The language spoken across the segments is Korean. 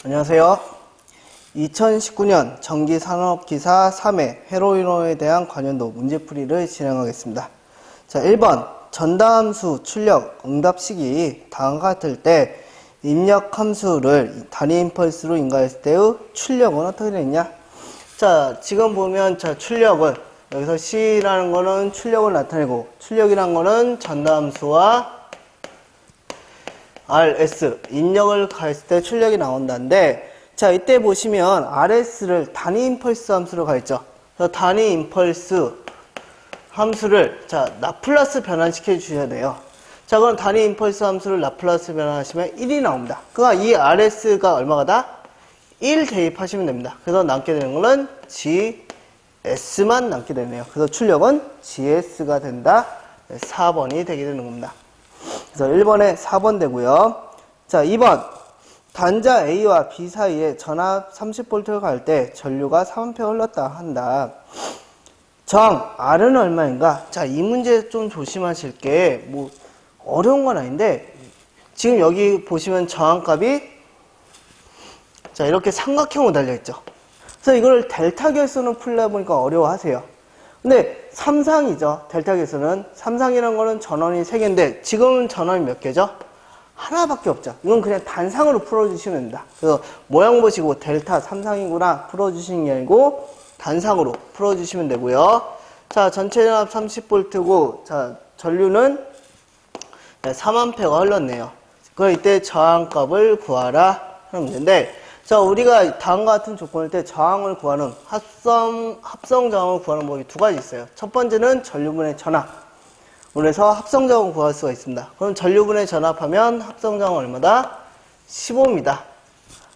안녕하세요. 2019년 전기산업기사 3회 회로이론에 대한 관련도 문제풀이를 진행하겠습니다. 자, 1번 전다함수 출력 응답 시기 다음과 같을 때 입력 함수를 단위 임펄스로 인가했을 때의 출력은 어떻게 되느냐? 자, 지금 보면 출력은 여기서 C라는 거는 출력을 나타내고 출력이란 거는 전다함수와 RS 입력을 가했을 때 출력이 나온다는데, 자, 이때 보시면 RS를 단위 임펄스 함수로 가했죠. 그래서 단위 임펄스 함수를 라플라스 변환시켜 주셔야 돼요. 자, 그럼 단위 임펄스 함수를 라플라스 변환하시면 1이 나옵니다. 그러니까 이 RS가 얼마가다? 1 대입하시면 됩니다. 그래서 남게 되는 거는 GS만 남게 되네요. 그래서 출력은 GS가 된다. 4번이 되게 되는 겁니다. 그래서 1번에 4번 되고요. 자, 2번 단자 A와 B 사이에 전압 30V를 갈 때 전류가 3A 흘렀다 한다. 정 R은 얼마인가? 자, 이 문제 좀 조심하실 게 어려운 건 아닌데, 지금 여기 보시면 저항값이 이렇게 삼각형으로 달려있죠. 그래서 이걸 델타 결선으로 풀다 보니까 어려워하세요. 근데 삼상이죠. 델타 결선은. 삼상이라는 거는 전원이 3개인데 지금은 전원이 몇 개죠? 하나밖에 없죠. 이건 그냥 단상으로 풀어주시면 됩니다. 그래서 모양 보시고 델타 삼상이구나 풀어주시는 게 아니고 단상으로 풀어주시면 되고요. 자, 전체 전압 30V고 자, 전류는 3A가 흘렀네요. 그럼 이때 저항값을 구하라 하는 문제인데, 자, 우리가 다음과 같은 조건일 때 저항을 구하는 합성 저항을 구하는 법이 두 가지 있어요. 첫 번째는 전류분의 전압. 그래서 합성 저항을 구할 수가 있습니다. 그럼 전류분의 전압하면 합성 저항은 얼마다? 15입니다.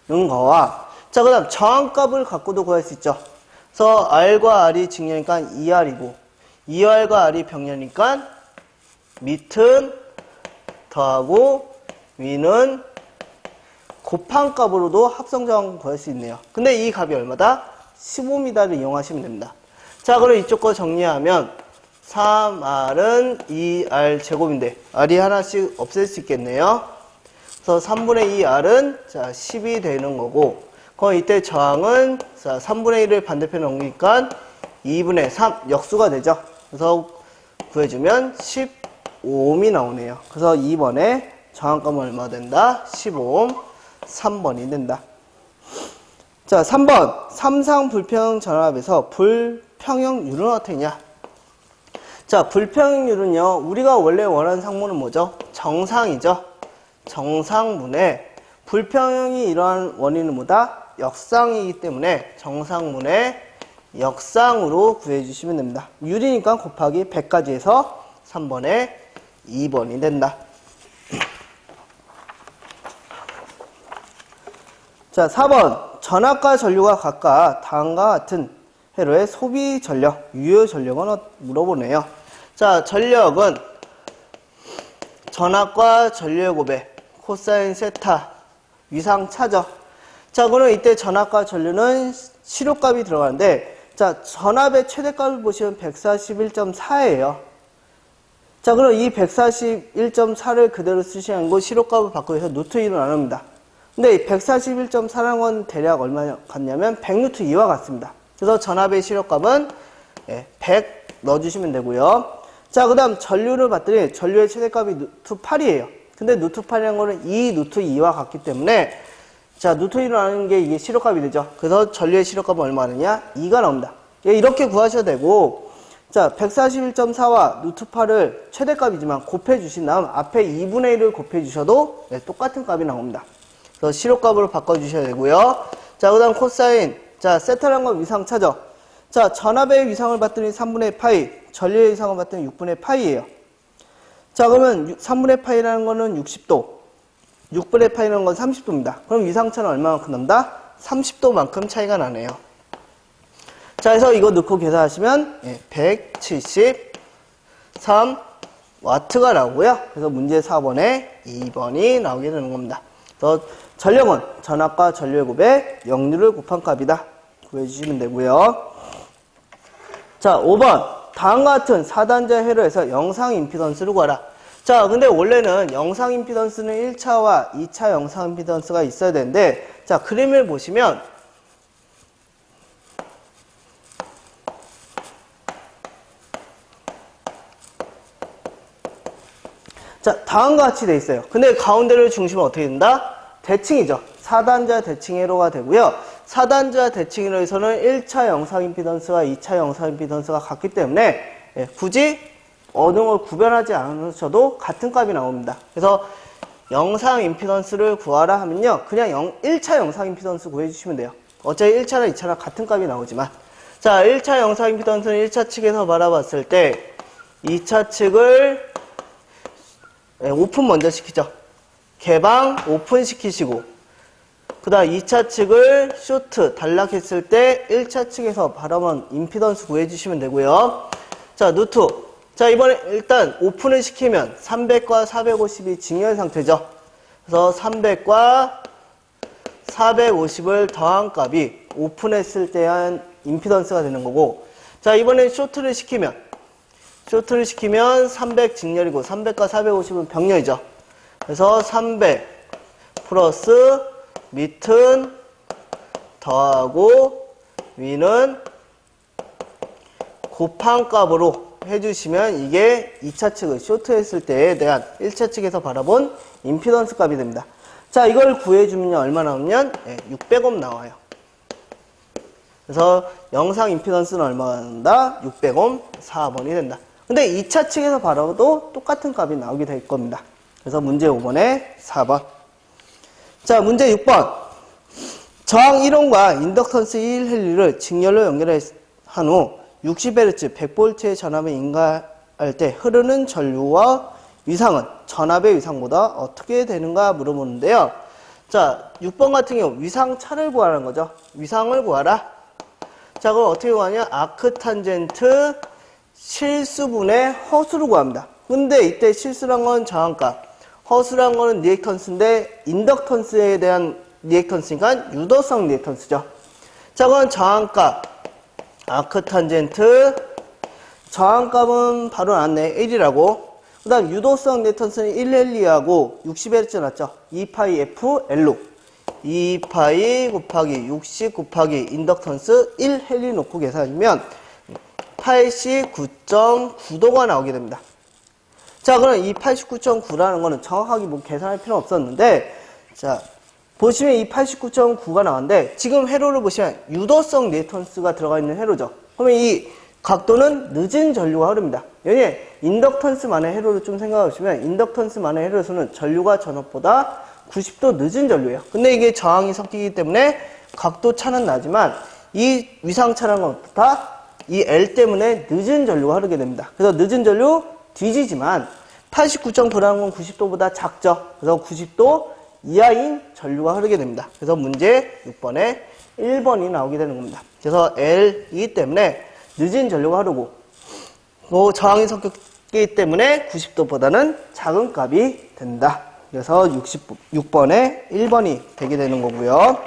는 거와, 자, 그 다음 저항값을 갖고도 구할 수 있죠. 그래서 R과 R이 직렬이니까 2R이고 2R과 R이 병렬이니까 밑은 더하고 위는 곱한 값으로도 합성저항 구할 수 있네요. 근데 이 값이 얼마다? 15m를 이용하시면 됩니다. 자, 그럼 이쪽 거 정리하면 3R은 2R 제곱인데 R이 하나씩 없앨 수 있겠네요. 그래서 3분의 2R은 10이 되는 거고, 그럼 이때 저항은 3분의 1을 반대편에 옮기니까 2분의 3 역수가 되죠. 그래서 구해주면 15ohm이 나오네요. 그래서 2번에 저항값은 얼마 된다? 15ohm. 3번이 된다. 자, 3번 삼상 불평형 전압에서 불평형률은 어떻게냐? 자, 불평형률은요, 우리가 원래 원하는 상문은 뭐죠? 정상이죠. 정상문에 불평형이 일어난 원인은 뭐다? 역상이기 때문에 정상문의 역상으로 구해주시면 됩니다. 유리니까 곱하기 100까지 해서 3번에 2번이 된다. 자, 4번 전압과 전류가 각각 다음과 같은 회로의 소비 전력, 유효 전력은 물어보네요. 자, 전력은 전압과 전류의 곱해 코사인 세타 위상차죠. 자, 그럼 이때 전압과 전류는 시료값이 들어가는데, 자, 전압의 최대값을 보시면 141.4예요. 자, 그럼 이 141.4를 그대로 쓰시는 거 시료값을 바꾸어서 루트 2로 나눕니다. 근데 이 141.4라는 건 대략 얼마 같냐면 100루트 2와 같습니다. 그래서 전압의 시료값은 100 넣어주시면 되고요. 자, 그 다음 전류를 봤더니 전류의 최대값이 루트 8이에요. 근데 루트 8이라는 거는 2 루트 2와 같기 때문에, 자, 루트 2로 나누는 게 이게 시료값이 되죠. 그래서 전류의 시료값은 얼마 하느냐? 2가 나옵니다. 이렇게 구하셔도 되고, 자, 141.4와 루트 8을 최대값이지만 곱해주신 다음 앞에 2분의 1을 곱해주셔도 똑같은 값이 나옵니다. 그래서 시료값으로 바꿔주셔야 되고요. 자, 그 다음 코사인. 자, 세타라는 건 위상차죠. 자, 전압의 위상을 봤더니 3분의 파이, 전류의 위상을 봤더니 6분의 파이예요. 자, 그러면 3분의 파이라는 거는 60도, 6분의 파이라는 건 30도입니다. 그럼 위상차는 얼마만큼 난다? 30도만큼 차이가 나네요. 자, 그래서 이거 넣고 계산하시면 173W가 나오고요. 그래서 문제 4번에 2번이 나오게 되는 겁니다. 그래서 전력은 전압과 전류의 곱에 역류를 곱한 값이다. 구해주시면 되고요. 자, 5번 다음과 같은 4단자 회로에서 영상 임피던스를 구하라. 자, 근데 원래는 영상 임피던스는 1차와 2차 영상 임피던스가 있어야 되는데, 자, 그림을 보시면, 자, 다음과 같이 돼 있어요. 근데 가운데를 중심은 어떻게 된다? 대칭이죠. 4단자 대칭 회로가 되고요. 4단자 대칭 회로에서는 1차 영상 임피던스와 2차 영상 임피던스가 같기 때문에 굳이 어느 걸 구별하지 않으셔도 같은 값이 나옵니다. 그래서 영상 임피던스를 구하라 하면요. 그냥 1차 영상 임피던스 구해주시면 돼요. 어차피 1차나 2차나 같은 값이 나오지만. 자, 1차 영상 임피던스는 1차 측에서 바라봤을 때 2차 측을 오픈 먼저 시키죠. 개방, 오픈 시키시고 그 다음 2차 측을 쇼트, 단락했을 때 1차 측에서 바라본 임피던스 구해주시면 되고요. 자, 누트. 자, 이번에 일단 오픈을 시키면 300과 450이 직렬 상태죠. 그래서 300과 450을 더한 값이 오픈했을 때한 임피던스가 되는 거고, 자, 이번에 쇼트를 시키면 300 직렬이고 300과 450은 병렬이죠. 그래서 300 플러스 밑은 더하고 위는 곱한 값으로 해주시면 이게 2차 측을 쇼트했을 때에 대한 1차 측에서 바라본 임피던스 값이 됩니다. 자, 이걸 구해주면 얼마 나오면 600옴 나와요. 그래서 영상 임피던스는 얼마가 나온다? 600옴 4번이 된다. 근데 2차 측에서 바라봐도 똑같은 값이 나오게 될 겁니다. 그래서 문제 5번에 4번. 자, 문제 6번. 저항 1옴과 인덕턴스 1헬리를 직렬로 연결한 후 60Hz 100V의 전압을 인가할 때 흐르는 전류와 위상은 전압의 위상보다 어떻게 되는가 물어보는데요. 자, 6번 같은 경우 위상 차를 구하라는 거죠. 위상을 구하라. 자, 그럼 어떻게 구하냐? 아크 탄젠트 실수분의 허수를 구합니다. 근데 이때 실수란 건 저항값, 허수란 거는 리액턴스인데 인덕턴스에 대한 리액턴스니까 유도성 리액턴스죠. 자, 그럼 저항값 아크 탄젠트 저항값은 바로 나왔네. 1이라고. 그 다음 유도성 리액턴스는 1헬리하고 60Hz 났죠. 2파이 FL로 2파이 곱하기 60 곱하기 인덕턴스 1헬리 놓고 계산하면 89.9도가 나오게 됩니다. 자, 그럼 이 89.9라는 거는 정확하게 뭐 계산할 필요 없었는데, 자, 보시면 이 89.9가 나왔는데, 지금 회로를 보시면 유도성 리액턴스가 들어가 있는 회로죠. 그러면 이 각도는 늦은 전류가 흐릅니다. 여기 인덕턴스만의 회로를 좀 생각해 보시면, 인덕턴스만의 회로에서는 전류가 전압보다 90도 늦은 전류예요. 근데 이게 저항이 섞이기 때문에 각도 차는 나지만, 이 위상차라는 건 다 이 L 때문에 늦은 전류가 흐르게 됩니다. 그래서 늦은 전류 뒤지지만 89.9라는 건 90도보다 작죠. 그래서 90도 이하인 전류가 흐르게 됩니다. 그래서 문제 6번에 1번이 나오게 되는 겁니다. 그래서 L이기 때문에 늦은 전류가 흐르고 저항이 섞였기 때문에 90도보다는 작은 값이 된다. 그래서 66번에 1번이 되게 되는 거고요.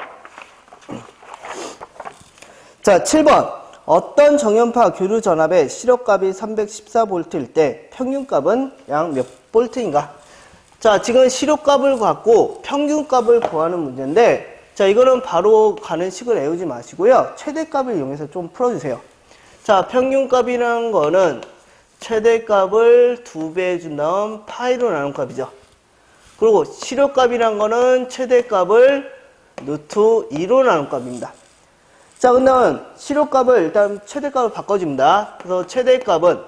자, 7번. 어떤 정연파 교류 전압의 시력값이 314V일 때 평균값은 약 몇 볼트인가? 자, 지금 시력값을 갖고 평균값을 구하는 문제인데, 자, 이거는 바로 가는 식을 외우지 마시고요. 최대값을 이용해서 좀 풀어주세요. 자, 평균값이라는 거는 최대값을 2배 해준 다음 파이로 나눈 값이죠. 그리고 시력값이라는 거는 최대값을 루트 2로 나눈 값입니다. 자, 그러면 시력값을 일단 최대값을 바꿔줍니다. 그래서 최대값은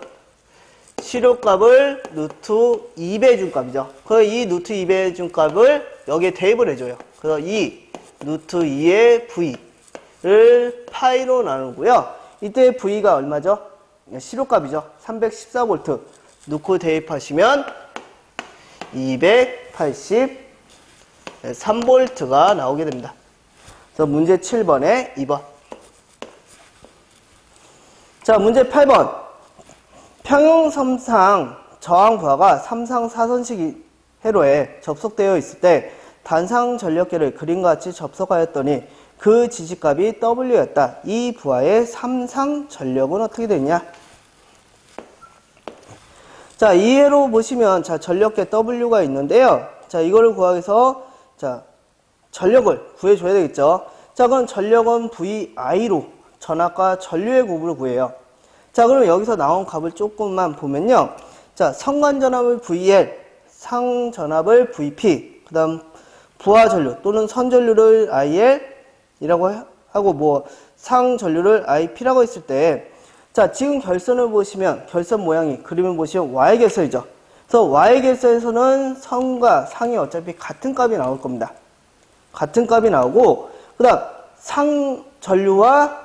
시력값을 루트 2배 해준 값이죠. 그래서 이 루트 2배 해준 값을 여기에 대입을 해줘요. 그래서 이 루트 2의 V를 파이로 나누고요. 이때 V가 얼마죠? 시력값이죠. 314V 넣고 대입하시면 283V가 나오게 됩니다. 그래서 문제 7번에 2번. 자, 문제 8번. 평형섬상 저항 부하가 3상 4선식 회로에 접속되어 있을 때 단상 전력계를 그림과 같이 접속하였더니 그 지지값이 W였다. 이 부하의 3상 전력은 어떻게 되냐? 자, 이해로 보시면, 자, 전력계 W가 있는데요. 자, 이거를 구하기 위해서, 자, 전력을 구해줘야 되겠죠. 자, 그럼 전력은 VI로 전압과 전류의 곱을 구해요. 자, 그럼 여기서 나온 값을 조금만 보면요. 자, 선관전압을 VL, 상전압을 VP, 그 다음 부하전류 또는 선전류를 IL이라고 하고 뭐 상전류를 IP라고 했을 때, 자, 지금 결선을 보시면 결선 모양이 그림을 보시면 Y결선이죠. 그래서 Y결선에서는 선과 상이 어차피 같은 값이 나올 겁니다. 같은 값이 나오고, 그 다음 상전류와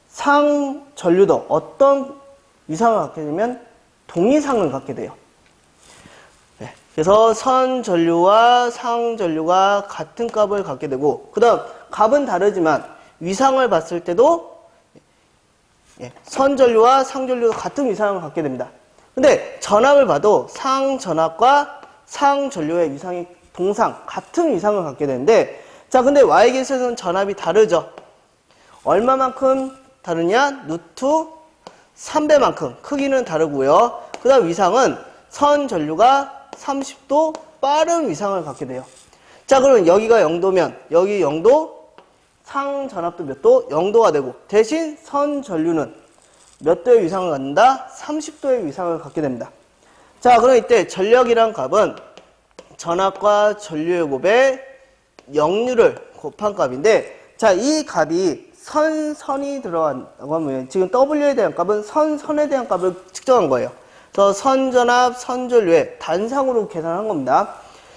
상전류도 어떤 위상을 갖게 되면 동위상을 갖게 돼요. 네. 그래서 선전류와 상전류가 같은 값을 갖게 되고, 그 다음 값은 다르지만 위상을 봤을 때도 선전류와 상전류가 같은 위상을 갖게 됩니다. 근데 전압을 봐도 상전압과 상전류의 위상이 동상, 같은 위상을 갖게 되는데, 자, 근데 Y계에서는 전압이 다르죠. 얼마만큼 다르냐? 루트 3배만큼. 크기는 다르고요. 그 다음 위상은 선전류가 30도 빠른 위상을 갖게 돼요. 자, 그러면 여기가 0도면 여기 0도, 상전압도 몇 도? 0도가 되고, 대신 선전류는 몇 도의 위상을 갖는다? 30도의 위상을 갖게 됩니다. 자, 그럼 이때 전력이란 값은 전압과 전류의 곱에 역류를 곱한 값인데, 자, 이 값이 선이 들어간다고 하면 지금 W에 대한 값은 선에 대한 값을 측정한 거예요. 그래서 선전압, 선전류의 단상으로 계산한 겁니다.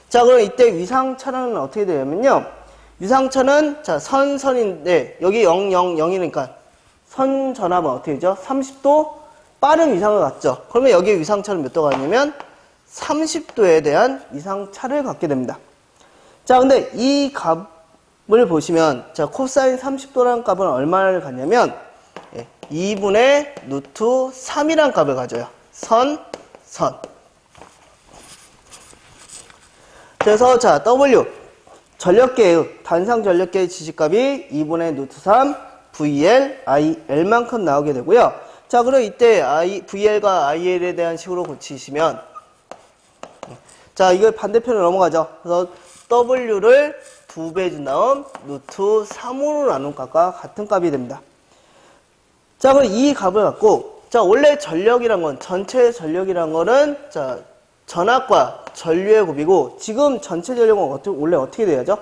자, 그럼 이때 위상차는 어떻게 되냐면요. 위상차는, 자, 선인데, 여기 0, 0, 0이니까 선전압은 어떻게 되죠? 30도 빠른 위상을 갖죠. 그러면 여기에 위상차는 몇 도가 가냐면 30도에 대한 위상차를 갖게 됩니다. 자, 근데 이 값을 보시면, 자, 코사인 30도라는 값은 얼마를 갖냐면, 2분의 루트 3이라는 값을 가져요. 선. 그래서, 자, W. 전력계의, 단상 전력계의 지시값이 2분의 루트 3, VL, IL만큼 나오게 되고요. 자, 그럼 이때 VL과 IL에 대한 식으로 고치시면, 자, 이걸 반대편으로 넘어가죠. 그래서 W를 2배 준 다음 루트 3으로 나눈 값과 같은 값이 됩니다. 자, 그럼 이 값을 갖고, 자, 원래 전력이란 건, 전체 전력이란 거는, 자, 전압과 전류의 곱이고, 지금 전체 전력은 원래 어떻게 돼야죠?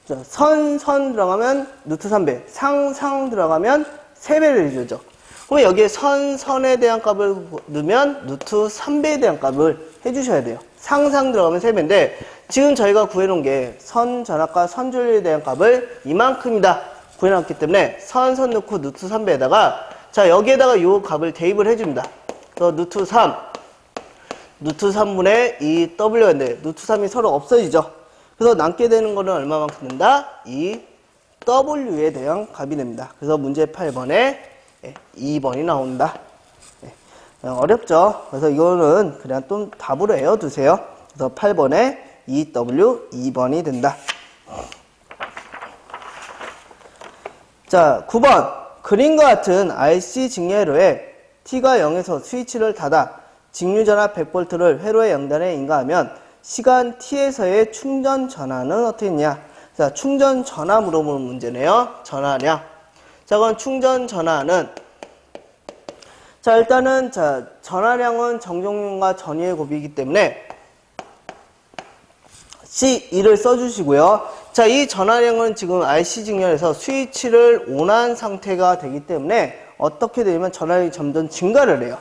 자, 선 들어가면 루트 3배, 상 들어가면 3배를 해주죠. 그럼 여기에 선에 대한 값을 넣으면 루트 3배에 대한 값을 해주셔야 돼요. 상 들어가면 3배인데, 지금 저희가 구해놓은 게 선전압과 선전류에 대한 값을 이만큼이다 구해놨기 때문에 선 넣고 루트 3배에다가, 자, 여기에다가 이 값을 대입을 해줍니다. 그래서 루트 3분의 2W인데 루트 3이 서로 없어지죠. 그래서 남게 되는 거는 얼마만큼 된다? 이 W에 대한 값이 됩니다. 그래서 문제 8번에 2번이 나온다. 어렵죠? 그래서 이거는 그냥 좀 답으로 외워두세요. 그래서 8번에 2W 2번이 된다. 자, 9번. 그림과 같은 RC 직류회로에 T가 0에서 스위치를 닫아 직류전압 100V를 회로의 양단에 인가하면 시간 T에서의 충전 전압은 어떻게 했냐? 자, 충전 전압 물어보는 문제네요. 전압량. 자, 그럼 충전 전압은, 자, 일단은, 자, 전압량은 정정량과 전위의 곱이기 때문에 C2를 써주시고요. 자, 이 전압량은 지금 RC 직렬에서 스위치를 온한 상태가 되기 때문에 어떻게 되면 전압량이 점점 증가를 해요.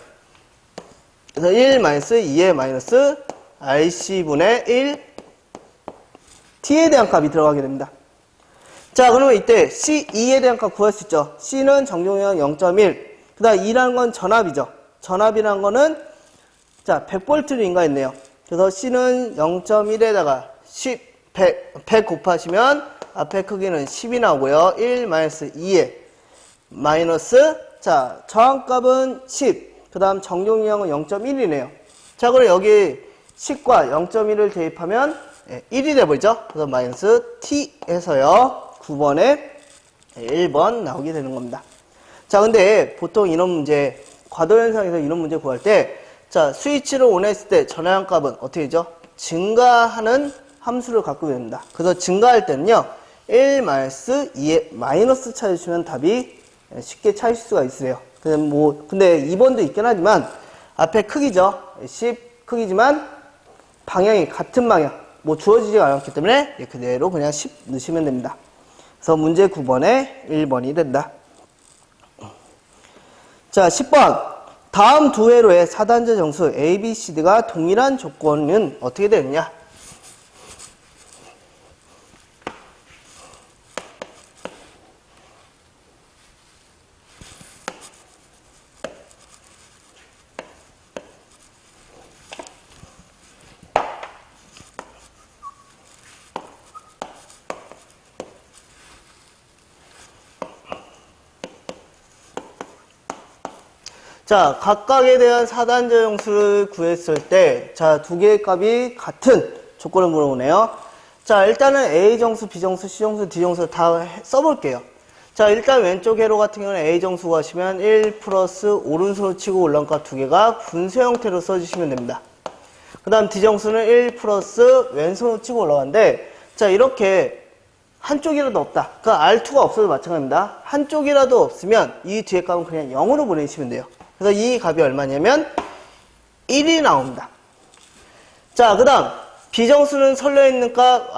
그래서 1-2의 마이너스 RC분의 1 T에 대한 값이 들어가게 됩니다. 자, 그러면 이때 C2에 대한 값 구할 수 있죠. C는 정정량 0.1. 그 다음 2라는 건 전압이죠. 전압이라는 거는, 자, 100V를 인가했네요. 그래서 C는 0.1에다가 100 곱하시면 앞에 크기는 10이 나오고요. 1-2에 마이너스, 자, 저항값은 10. 그 다음 정정량은 0.1이네요. 자, 그럼 여기 10과 0.1을 대입하면 1이 돼버리죠. 그래서 마이너스 T 해서요. 9번에 1번 나오게 되는 겁니다. 자, 근데 보통 이런 문제, 과도현상에서 이런 문제 구할 때 자, 스위치를 온했을 때 전화량 값은 어떻게 되죠? 증가하는 함수를 갖고 됩니다. 그래서 증가할 때는요, 1 마이너스 2의 마이너스 찾으시면 답이 쉽게 찾을 수가 있으세요. 근데 2번도 있긴 하지만, 앞에 크기죠. 10 크기지만, 방향이 같은 방향. 주어지지가 않았기 때문에, 그대로 그냥 10 넣으시면 됩니다. 그래서 문제 9번에 1번이 된다. 자, 10번. 다음 두 회로의 4단자 정수 A, B, C, D가 동일한 조건은 어떻게 되느냐? 자, 각각에 대한 4단자 정수를 구했을 때, 자, 두 개의 값이 같은 조건을 물어보네요. 자, 일단은 A 정수, B 정수, C 정수, D 정수 다 써볼게요. 자, 일단 왼쪽 회로 같은 경우는 A 정수 구하시면 1 플러스 오른손으로 치고 올라온 값 두 개가 분수 형태로 써주시면 됩니다. 그 다음 D 정수는 1 플러스 왼손으로 치고 올라가는데, 자, 이렇게 한쪽이라도 없다. 그러니까 R2가 없어도 마찬가지입니다. 한쪽이라도 없으면 이 뒤에 값은 그냥 0으로 보내시면 돼요. 그래서 이 값이 얼마냐면 1이 나옵니다. 자, 그 다음 B정수는 선로에 있는 값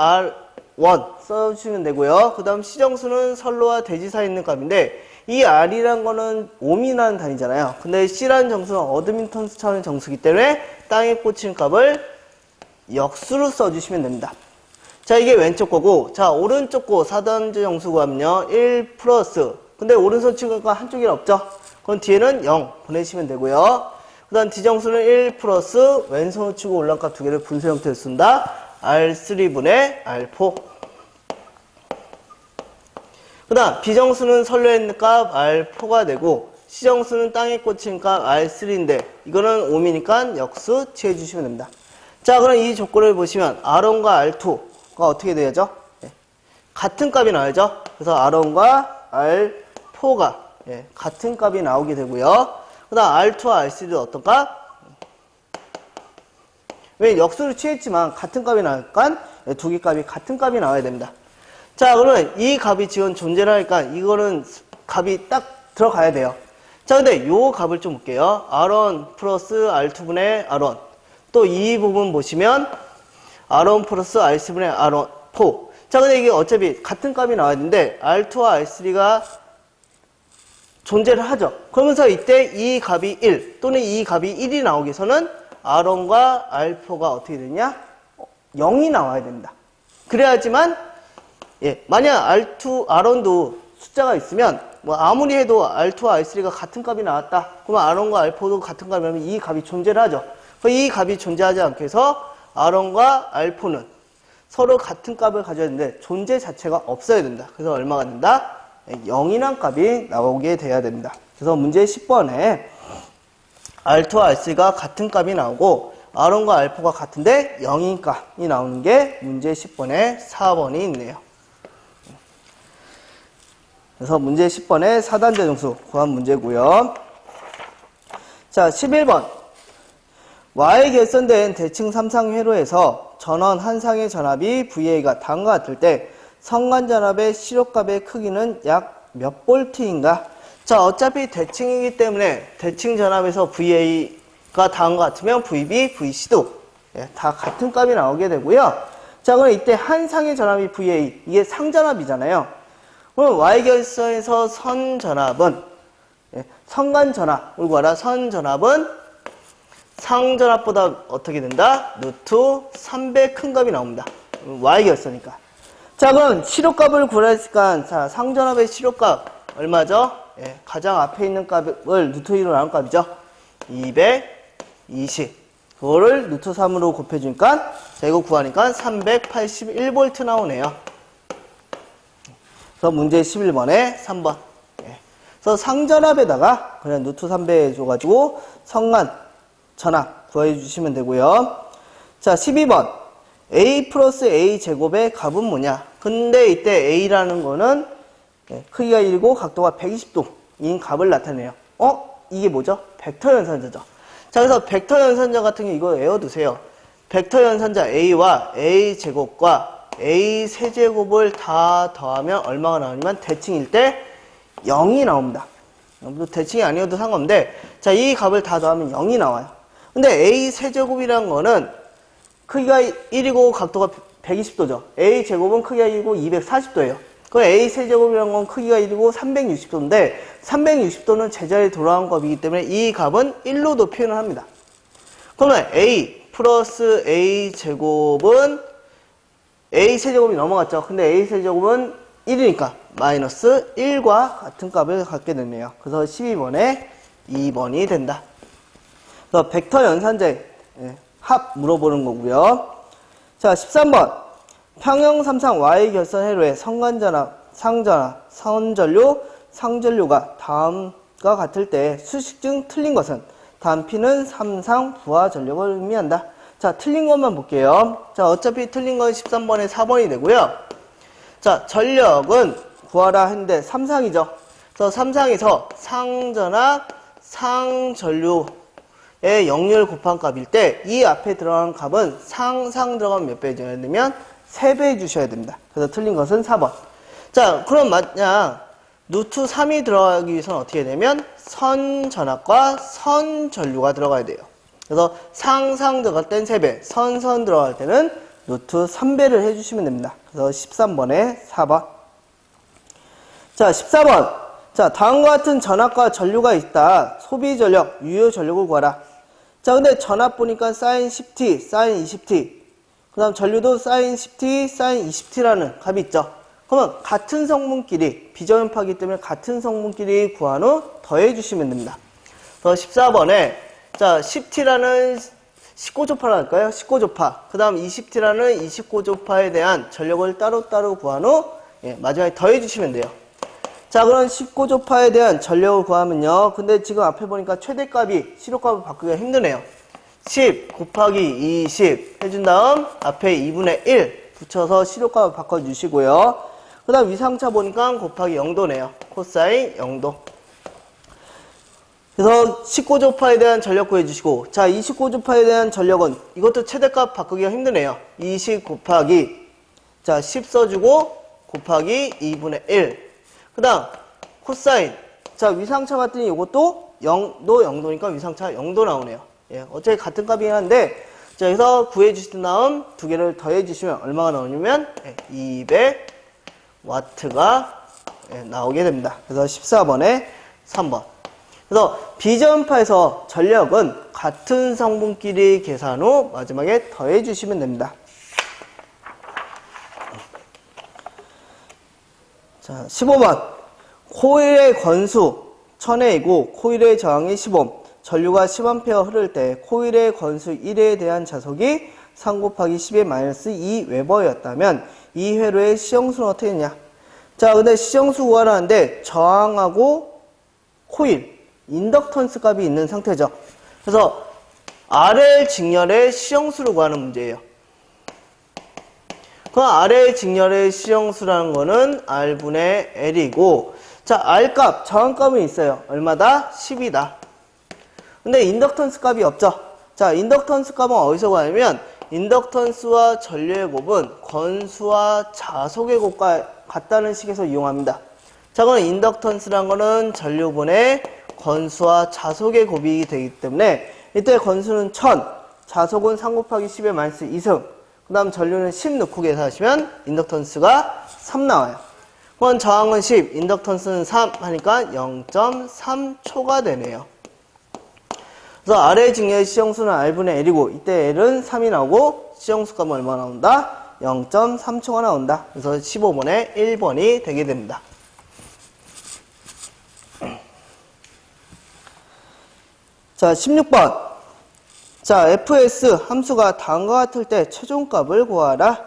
R1 써주시면 되고요. 그 다음 C정수는 선로와 대지 사이에 있는 값인데 이 R이란 거는 오미라는 단위잖아요. 근데 C라는 정수는 어드민턴스 차원의 정수이기 때문에 땅에 꽂히는 값을 역수로 써주시면 됩니다. 자, 이게 왼쪽 거고, 자, 오른쪽 거 4단자 정수 구하면요 1 플러스, 근데 오른손 치고가 한쪽이 없죠? 그럼 뒤에는 0 보내시면 되고요. 그 다음 D정수는 1 플러스 왼손으로 치고 올라온 값 두 개를 분수 형태로 쓴다. R3분의 R4. 그 다음 B정수는 선로에 있는 값 R4가 되고 C정수는 땅에 꽂힌 값 R3인데 이거는 5미니까 역수 취해주시면 됩니다. 자, 그럼 이 조건을 보시면 R1과 R2가 어떻게 돼야죠? 같은 값이 나와야죠. 그래서 R1과 R4가 같은 값이 나오게 되고요. 그 다음 R2와 R3는 어떤 값? 왜 역수를 취했지만 같은 값이 나오니까 두 개 값이 같은 값이 나와야 됩니다. 자, 그러면 이 값이 지금 존재를 하니까 이거는 값이 딱 들어가야 돼요. 자, 근데 요 값을 좀 볼게요. R1 플러스 R2분의 R1. 또 이 부분 보시면 R1 플러스 R3분의 R1, 4. 자, 근데 이게 어차피 같은 값이 나와야 되는데 R2와 R3가 존재를 하죠. 그러면서 이때 이 값이 1 또는 이 값이 1이 나오기 위해서는 R1과 R4가 어떻게 되냐? 0이 나와야 됩니다. 그래야지만 만약 R1도 숫자가 있으면 아무리 해도 R2와 R3가 같은 값이 나왔다. 그러면 R1과 R4도 같은 값이면 이 값이 존재를 하죠. 이 값이 존재하지 않게 해서 R1과 R4는 서로 같은 값을 가져야 되는데 존재 자체가 없어야 된다. 그래서 얼마가 된다? 0이란 값이 나오게 돼야 됩니다. 그래서 문제 10번에 R2와 R3가 같은 값이 나오고 R1과 R4가 같은데 0인 값이 나오는 게 문제 10번에 4번이 있네요. 그래서 문제 10번에 4단자 정수 구한 문제고요. 자, 11번. Y에 결선된 대칭 3상 회로에서 전원 한 상의 전압이 VA가 다음과 같을 때 성간 전압의 시력값의 크기는 약 몇 볼트인가? 자, 어차피 대칭이기 때문에 대칭 전압에서 VA가 다음과 같으면 VB, VC도 다 같은 값이 나오게 되고요. 자, 그럼 이때 한 상의 전압이 VA, 이게 상전압이잖아요. 그럼 Y결선에서 선전압은 성간 전압을 구하라. 선전압은 상전압보다 어떻게 된다? 루트 3배 큰 값이 나옵니다. Y결선이니까. 자, 그럼 시력값을 구하니까 자, 상전압의 시력값 얼마죠? 가장 앞에 있는 값을 루트 2로 나눈 값이죠. 220. 그거를 루트 3으로 곱해주니까 자, 이거 구하니까 381V 나오네요. 그래서 문제 11번에 3번. 그래서 상전압에다가 그냥 루트 3배 해줘가지고 성간 전압 구해주시면 되고요. 자, 12번. A 플러스 A 제곱의 값은 뭐냐? 근데 이때 A라는 거는 크기가 1이고 각도가 120도인 값을 나타내요. 이게 뭐죠? 벡터 연산자죠. 자, 그래서 벡터 연산자 같은 게 이거 외워두세요. 벡터 연산자 A와 A 제곱과 A 세제곱을 다 더하면 얼마가 나오냐면 대칭일 때 0이 나옵니다. 대칭이 아니어도 상관없는데, 자, 이 값을 다 더하면 0이 나와요. 근데 A 세제곱이라는 거는 크기가 1이고 각도가 120도죠. A 제곱은 크기가 1이고 240도예요. 그 A 세제곱이라는 건 크기가 1이고 360도인데 360도는 제자리에 돌아온 값이기 때문에 이 값은 1로도 표현을 합니다. 그러면 A 플러스 A 제곱은 A 세제곱이 넘어갔죠. 근데 A 세제곱은 1이니까 마이너스 1과 같은 값을 갖게 되네요. 그래서 12번에 2번이 된다. 그래서 벡터 연산자의 합 물어보는 거고요. 자, 13번. 평형 삼상 Y 결선 회로의 성간전압, 상전압, 선전류, 상전류가 다음과 같을 때 수식 중 틀린 것은 다음 P는 삼상 부하 전력을 의미한다. 자, 틀린 것만 볼게요. 자, 어차피 틀린 건 13번에 4번이 되고요. 자, 전력은 구하라 했는데 삼상이죠. 그래서 삼상에서 상전압, 상전류의 역률 곱한 값일 때 이 앞에 들어간 값은 상상 들어가면 몇 배 줘야 되면 3배 주셔야 됩니다. 그래서 틀린 것은 4번. 자, 그럼 만약 루트 3이 들어가기 위해서는 어떻게 되면 선전압과 선전류가 들어가야 돼요. 그래서 상상 들어갈 땐 3배, 선선 들어갈 때는 루트 3배를 해주시면 됩니다. 그래서 13번에 4번. 자, 14번. 자, 다음과 같은 전압과 전류가 있다. 소비 전력, 유효 전력을 구하라. 자, 근데 전압 보니까 사인 10t, 사인 20t. 그 다음 전류도 사인 10t, 사인 20t라는 값이 있죠. 그러면 같은 성분끼리, 비정연파이기 때문에 같은 성분끼리 구한 후 더해주시면 됩니다. 그래서 14번에, 자, 10t라는 19조파라 할까요? 19조파. 그 다음 20t라는 29조파에 대한 전력을 따로따로 구한 후, 마지막에 더해주시면 돼요. 자, 그럼 19조파에 대한 전력을 구하면요. 근데 지금 앞에 보니까 최대값이 시료값을 바꾸기가 힘드네요. 10 곱하기 20 해준 다음 앞에 2분의 1 붙여서 시료값을 바꿔주시고요. 그 다음 위상차 보니까 곱하기 0도네요. 코사인 0도. 그래서 19조파에 대한 전력 구해주시고, 자, 29조파에 대한 전력은 이것도 최대값 바꾸기가 힘드네요. 20 곱하기, 자, 10 써주고 곱하기 2분의 1. 그 다음 코사인, 자, 위상차 봤더니 이것도 0도 0도니까 위상차 0도 나오네요. 어차피 같은 값이긴 한데, 자, 여기서 구해주신 다음 두 개를 더해주시면 얼마가 나오냐면 200W가 나오게 됩니다. 그래서 14번에 3번. 그래서 비전파에서 전력은 같은 성분끼리 계산 후 마지막에 더해주시면 됩니다. 자, 15번. 코일의 건수 1000회이고 코일의 저항이 10옴. 전류가 10A 흐를 때 코일의 건수 1에 대한 자속이 3 곱하기 10의 마이너스 2 웨버였다면 이 회로의 시정수는 어떻게 했냐? 자, 근데 시정수 구하라는데 저항하고 코일, 인덕턴스 값이 있는 상태죠. 그래서 RL 직렬의 시정수를 구하는 문제예요. 그 RL 직렬의 시정수라는 거는 R분의 L이고, 자, R값, 저항값은 있어요. 얼마다? 10이다. 근데 인덕턴스 값이 없죠. 자, 인덕턴스 값은 어디서 구하냐면 인덕턴스와 전류의 곱은 건수와 자속의 곱과 같다는 식에서 이용합니다. 자, 그럼 인덕턴스라는 거는 전류분의 건수와 자속의 곱이 되기 때문에 이때 건수는 1000, 자속은 3 곱하기 10의 마이너스 2승, 그 다음 전류는 10 넣고 계산하시면 인덕턴스가 3 나와요. 그럼 저항은 10, 인덕턴스는 3 하니까 0.3초가 되네요. 그래서 아래 직렬의 시정수는 R분의 L이고 이때 L은 3이 나오고 시정수 값은 얼마 나온다? 0.3초가 나온다. 그래서 15번에 1번이 되게 됩니다. 자, 16번. 자, fs 함수가 다음과 같을 때 최종값을 구하라.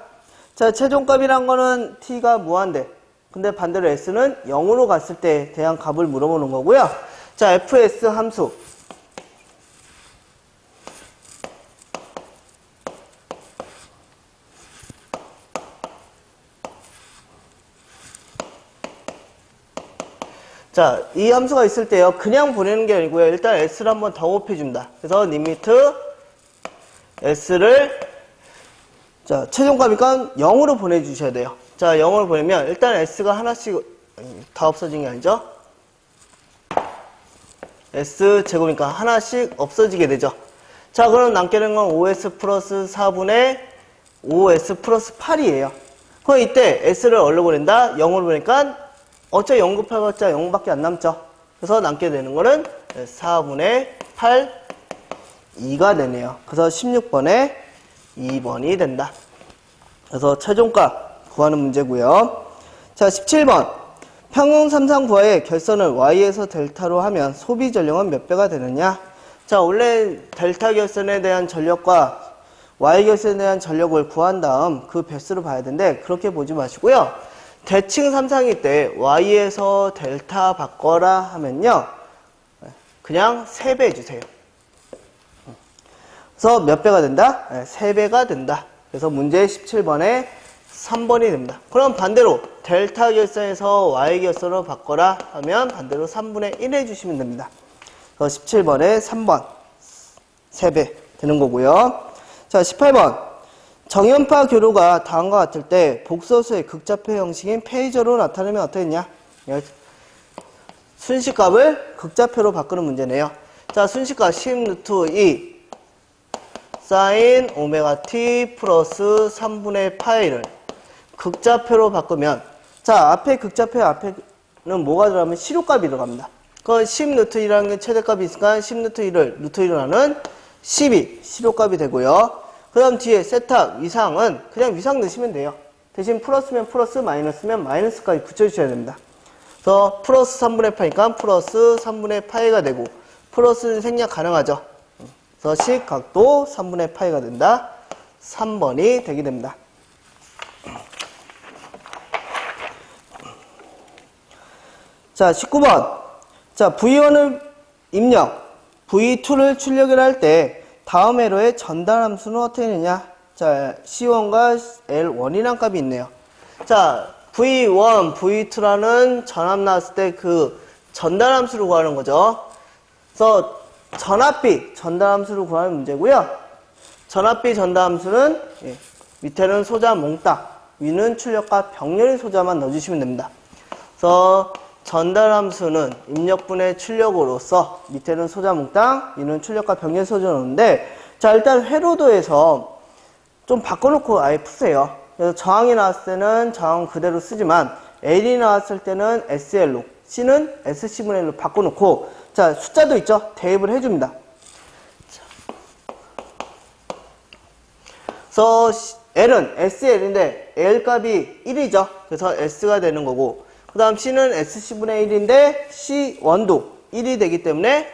자, 최종값이란 거는 t가 무한대. 근데 반대로 s는 0으로 갔을 때에 대한 값을 물어보는 거고요. 자, fs 함수. 자, 이 함수가 있을 때요. 그냥 보내는 게 아니고요. 일단 s를 한번 더 곱해줍니다. 그래서 리미트 s를 자, 최종값이니까 0으로 보내주셔야 돼요. 자, 0으로 보내면 일단 s가 하나씩 다 없어진 게 아니죠. s제곱이니까 하나씩 없어지게 되죠. 자, 그럼 남게 되는 건 5s 플러스 4분의 5s 플러스 8이에요. 그럼 이때 s를 얼로 보낸다? 0으로 보니까 어차피 0 곱해봤자 0밖에 안 남죠. 그래서 남게 되는 거는 4분의 8, 2가 되네요. 그래서 16번에 2번이 된다. 그래서 최종값 구하는 문제고요. 자, 17번. 평형 삼상 구하의 결선을 y에서 델타로 하면 소비 전력은 몇 배가 되느냐? 자, 원래 델타 결선에 대한 전력과 y 결선에 대한 전력을 구한 다음 그 배수를 봐야 되는데 그렇게 보지 마시고요. 대칭 삼상일 때 y에서 델타 바꿔라 하면요. 그냥 3배 해주세요. 그래서 몇 배가 된다? 3배가 된다. 그래서 문제 17번에 3번이 됩니다. 그럼 반대로 델타 결선에서 y 결선으로 바꿔라 하면 반대로 3분의 1 해주시면 됩니다. 그래서 17번에 3번 3배 되는 거고요. 자, 18번. 정연파 교로가 다음과 같을 때 복소수의 극좌표 형식인 페이저로 나타내면 어떻게 했냐? 순식값을 극좌표로 바꾸는 문제네요. 자, 순식값 10루트 2 사인 오메가 t 플러스 3분의 파이를 극좌표로 바꾸면 자, 앞에 극좌표 앞에는 뭐가 들어가면 시료값이 들어갑니다. 그건 10루트 2라는 게 최대값이 있으니까 10루트 2를 루트 2로 하는 12 시료값이 되고요. 그 다음 뒤에 세탁 위상은 그냥 위상 넣으시면 돼요. 대신 플러스면 플러스, 마이너스면 마이너스까지 붙여주셔야 됩니다. 그래서 플러스 3분의 파이니까 플러스 3분의 파이가 되고 플러스는 생략 가능하죠. 그래서 식각도 3분의 파이가 된다. 3번이 되게 됩니다. 자, 19번. 자, V1을 입력, V2를 출력을 할 때 다음 회로의 전달함수는 어떻게 되느냐? 자, C1과 L1이란 값이 있네요. 자, V1, V2라는 전압 나왔을 때 그 전달함수를 구하는 거죠. 그래서 전압비 전달함수를 구하는 문제고요. 전압비 전달함수는 밑에는 소자 몽땅, 위는 출력과 병렬의 소자만 넣어주시면 됩니다. 그래서 전달함수는 입력분의 출력으로서 밑에는 소자 몽땅, 위는 출력과 병렬 소자 넣는데 자, 일단 회로도에서 좀 바꿔놓고 아예 푸세요. 그래서 저항이 나왔을 때는 저항 그대로 쓰지만 L이 나왔을 때는 SL로, C는 SC분의 1로 바꿔놓고 자, 숫자도 있죠? 대입을 해줍니다. 그래서 L은 SL인데 L 값이 1이죠. 그래서 S가 되는 거고 그 다음 C는 SC분의 1인데 C1도 1이 되기 때문에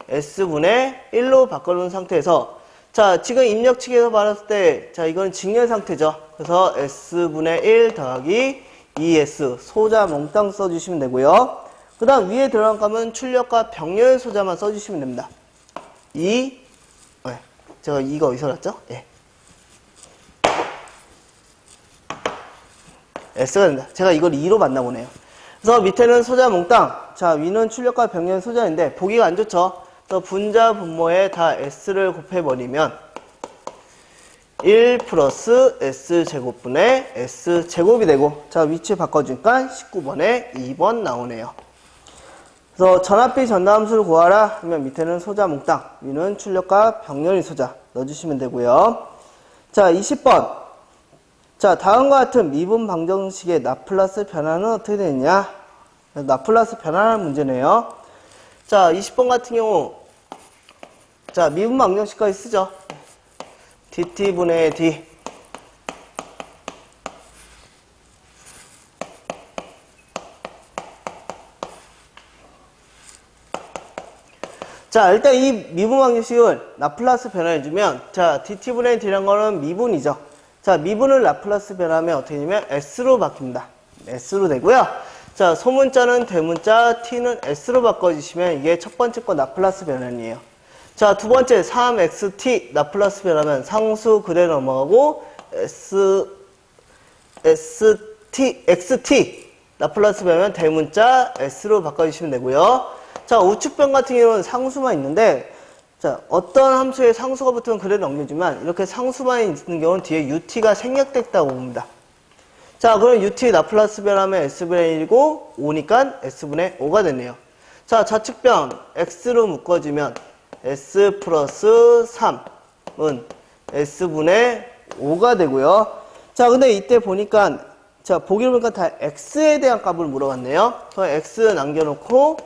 S분의 1로 바꿔놓은 상태에서 자, 지금 입력 측에서 말했을 때 자, 이건 직렬 상태죠. 그래서 S분의 1 더하기 2S 소자 몽땅 써주시면 되고요. 그 다음 위에 들어간 값은 출력과 병렬 소자만 써주시면 됩니다. 제가 2가 어디서 났죠? 예. S가 된다. 제가 이걸 2로 만나보네요. 그래서 밑에는 소자 몽땅, 자, 위는 출력과 병렬 소자인데 보기가 안 좋죠. 그래서 분자 분모에 다 S를 곱해버리면 1 플러스 S제곱분의 S제곱이 되고 자, 위치 바꿔주니까 19번에 2번 나오네요. 그래서 전압비 전달함수를 구하라 하면 밑에는 소자 몽땅, 위는 출력과 병렬의 소자 넣어주시면 되고요. 자, 20번. 자, 다음과 같은 미분 방정식의 라플라스 변화는 어떻게 되느냐? 라플라스 변화라는 문제네요. 자, 20번 같은 경우 자, 미분 방정식까지 쓰죠. dt분의 d 자, 일단 이 미분 방정식을 라플라스 변화해주면 자, dt분의 d라는 거는 미분이죠. 자, 미분을 라플라스 변화하면 어떻게 되냐면 s로 바뀝니다. s로 되고요. 자, 소문자는 대문자, t는 s로 바꿔주시면 이게 첫 번째 거 라플라스 변환이에요. 자, 두 번째 3xt 라플라스 변하면 상수 그대로 넘어가고 xt 라플라스 변하면 대문자 S로 바꿔주시면 되고요. 자, 우측변 같은 경우는 상수만 있는데, 자, 어떤 함수에 상수가 붙으면 그래도 넘겨주면, 이렇게 상수만 있는 경우는 뒤에 UT가 생략됐다고 봅니다. 자, 그럼 UT 라플라스 변하면 S분의 1이고, 5니까 S분의 5가 됐네요. 자, 좌측변 X로 묶어주면 S 플러스 3은 S분의 5가 되고요. 자, 근데 이때 보니까, 자, 보기를 보니까 다 X에 대한 값을 물어봤네요. 그럼 X 남겨놓고,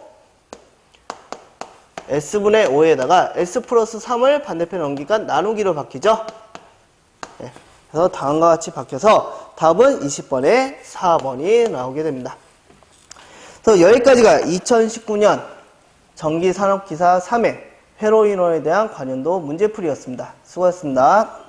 S분의 5에다가 S 플러스 3을 반대편에 넘기니까 나누기로 바뀌죠. 네, 그래서 다음과 같이 바뀌어서 답은 20번에 4번이 나오게 됩니다. 그래서 여기까지가 2019년 전기산업기사 3회 회로 인원에 대한 관련도 문제풀이였습니다. 수고하셨습니다.